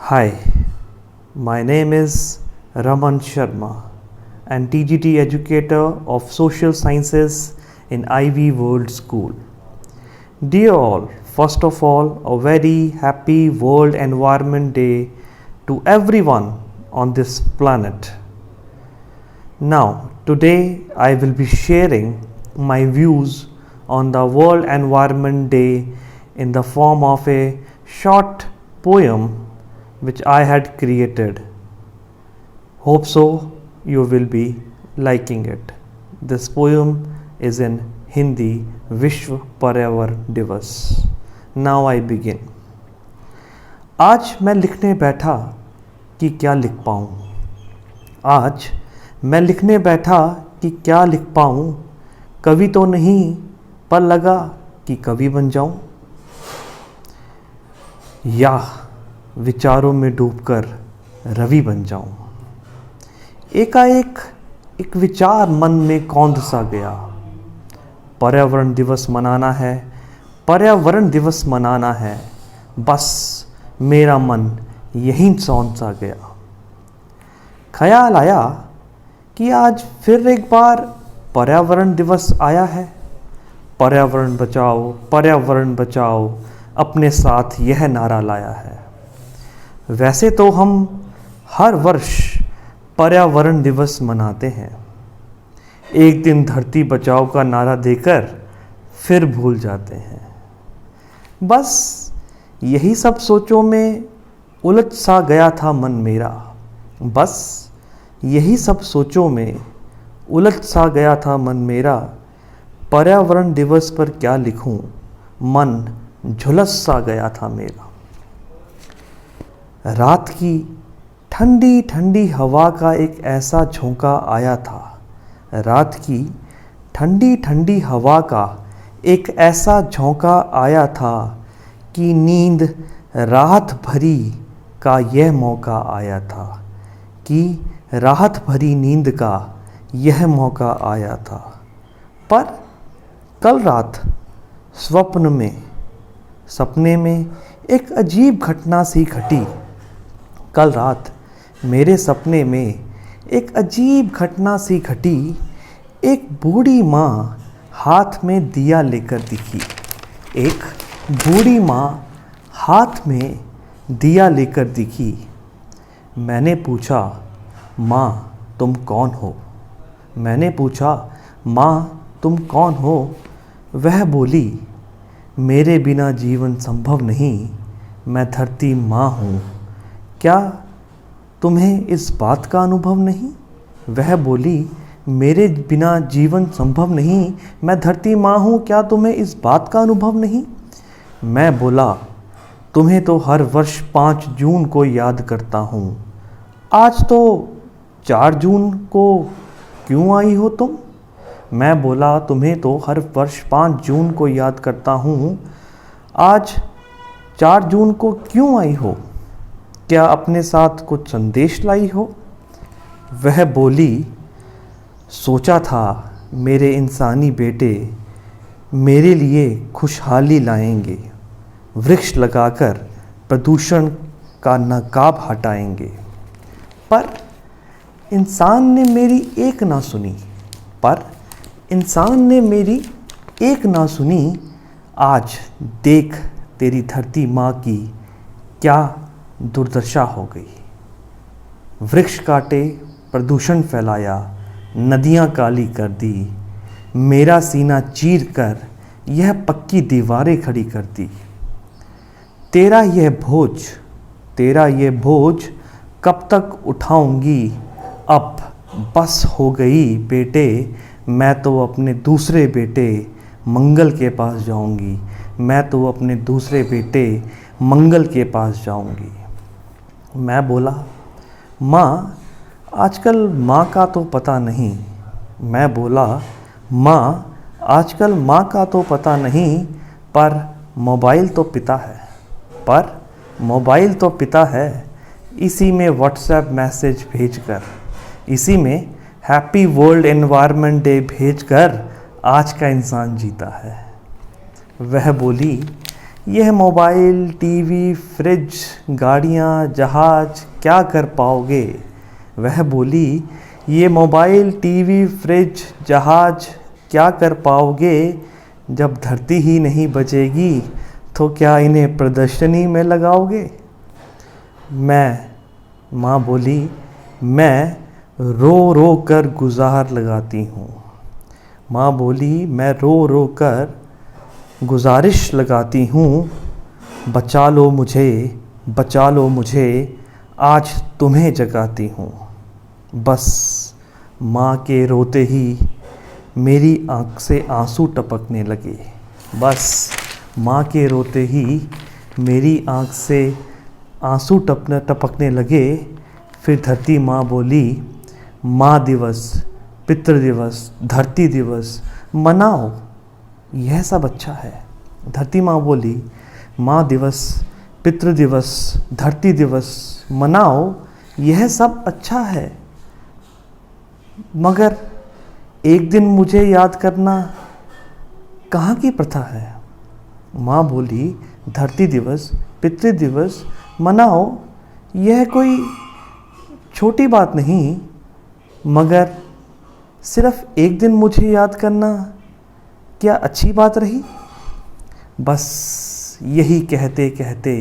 Hi, my name is Raman Sharma and TGT educator of Social Sciences in Ivy World School. Dear all, first of all, a very happy World Environment Day to everyone on this planet. Now, today I will be sharing my views on the World Environment Day in the form of a short poem which I had created. Hope so you will be liking it. This poem is in Hindi, विश्व पर्यावरण दिवस. Now I begin. आज मैं लिखने बैठा कि क्या लिख पाऊँ. आज मैं लिखने बैठा कि क्या लिख पाऊँ. कवि तो नहीं पर लगा कि कवि बन जाऊँ. या विचारों में डूबकर रवि बन जाऊं. एकाएक एक विचार मन में कौंध सा गया. पर्यावरण दिवस मनाना है, पर्यावरण दिवस मनाना है. बस मेरा मन यहीं सौंध सा गया. ख्याल आया कि आज फिर एक बार पर्यावरण दिवस आया है. पर्यावरण बचाओ, पर्यावरण बचाओ, अपने साथ यह नारा लाया है. वैसे तो हम हर वर्ष पर्यावरण दिवस मनाते हैं. एक दिन धरती बचाओ का नारा देकर फिर भूल जाते हैं. बस यही सब सोचों में उलझ सा गया था मन मेरा. बस यही सब सोचों में उलझ सा गया था मन मेरा. पर्यावरण दिवस पर क्या लिखूं, मन झुलस सा गया था मेरा. रात की ठंडी ठंडी हवा का एक ऐसा झोंका आया था. रात की ठंडी ठंडी हवा का एक ऐसा झोंका आया था कि नींद राहत भरी का यह मौका आया था. कि राहत भरी नींद का यह मौका आया था. पर कल रात सपने में एक अजीब घटना सी घटी. कल रात मेरे सपने में एक अजीब घटना सी घटी. एक बूढ़ी माँ हाथ में दिया लेकर दिखी. एक बूढ़ी माँ हाथ में दिया लेकर दिखी. मैंने पूछा, माँ तुम कौन हो? मैंने पूछा, माँ तुम कौन हो? वह बोली, मेरे बिना जीवन संभव नहीं, मैं धरती माँ हूँ. क्या तुम्हें इस बात का अनुभव नहीं? वह बोली, मेरे बिना जीवन संभव नहीं, मैं धरती माँ हूँ. क्या तुम्हें इस बात का अनुभव नहीं? मैं बोला, तुम्हें तो हर वर्ष 5 जून को याद करता हूँ. आज तो 4 जून को क्यों आई हो तुम? मैं बोला, तुम्हें तो हर वर्ष 5 जून को याद करता हूँ. आज 4 जून को क्यों आई हो? क्या अपने साथ कुछ संदेश लाई हो? वह बोली, सोचा था मेरे इंसानी बेटे मेरे लिए खुशहाली लाएंगे. वृक्ष लगाकर प्रदूषण का नकाब हटाएंगे. पर इंसान ने मेरी एक ना सुनी. आज देख तेरी धरती माँ की क्या दुर्दशा हो गई. वृक्ष काटे, प्रदूषण फैलाया, नदियाँ काली कर दी. मेरा सीना चीर कर यह पक्की दीवारें खड़ी कर दी. तेरा यह बोझ कब तक उठाऊंगी? अब बस हो गई बेटे, मैं तो अपने दूसरे बेटे मंगल के पास जाऊंगी. मैं तो अपने दूसरे बेटे मंगल के पास जाऊंगी. मैं बोला, माँ आजकल माँ का तो पता नहीं. मैं बोला, माँ आजकल माँ का तो पता नहीं, पर मोबाइल तो पिता है. इसी में व्हाट्सएप मैसेज भेजकर, इसी में हैप्पी वर्ल्ड एनवायरनमेंट डे भेजकर आज का इंसान जीता है. वह बोली, यह मोबाइल, टीवी, फ्रिज, गाड़ियाँ, जहाज क्या कर पाओगे? वह बोली, ये मोबाइल, टीवी, फ्रिज, जहाज क्या कर पाओगे? जब धरती ही नहीं बचेगी तो क्या इन्हें प्रदर्शनी में लगाओगे? माँ बोली, मैं रो रो कर गुज़ार लगाती हूँ। माँ बोली, मैं रो रो कर गुजारिश लगाती हूँ, बचा लो मुझे, बचा लो मुझे, आज तुम्हें जगाती हूँ। बस माँ के रोते ही मेरी आँख से आंसू टपकने लगे। बस माँ के रोते ही मेरी आँख से आंसू टपकने लगे। फिर धरती माँ बोली, माँ दिवस, पितृ दिवस, धरती दिवस मनाओ, यह सब अच्छा है। धरती माँ बोली, माँ दिवस, पितृ दिवस, धरती दिवस मनाओ, यह सब अच्छा है, मगर एक दिन मुझे याद करना कहाँ की प्रथा है? माँ बोली, धरती दिवस, पितृ दिवस मनाओ, यह कोई छोटी बात नहीं, मगर सिर्फ एक दिन मुझे याद करना क्या अच्छी बात रही? बस यही कहते कहते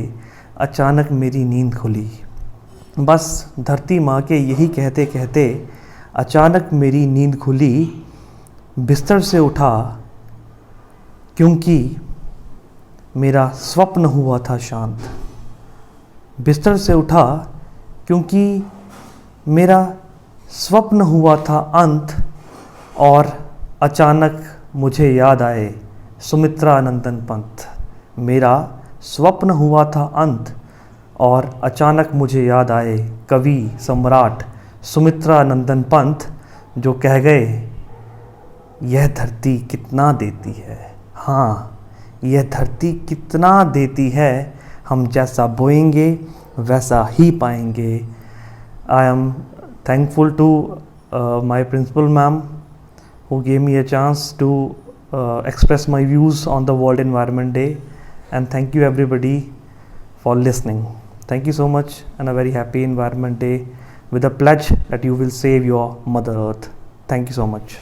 अचानक मेरी नींद खुली। बस धरती माँ के यही कहते कहते अचानक मेरी नींद खुली। बिस्तर से उठा क्योंकि मेरा स्वप्न हुआ था शांत। बिस्तर से उठा क्योंकि मेरा स्वप्न हुआ था अंत, और अचानक मुझे याद आए सुमित्रानंदन पंत। मेरा स्वप्न हुआ था अंत और अचानक मुझे याद आए कवि सम्राट सुमित्रानंदन पंत, जो कह गए, यह धरती कितना देती है। हाँ, यह धरती कितना देती है, हम जैसा बोएंगे वैसा ही पाएंगे। I am thankful to my principal ma'am who gave me a chance to express my views on the World Environment Day, and thank you everybody for listening. Thank you so much, and a very happy Environment Day with a pledge that you will save your Mother Earth. Thank you so much.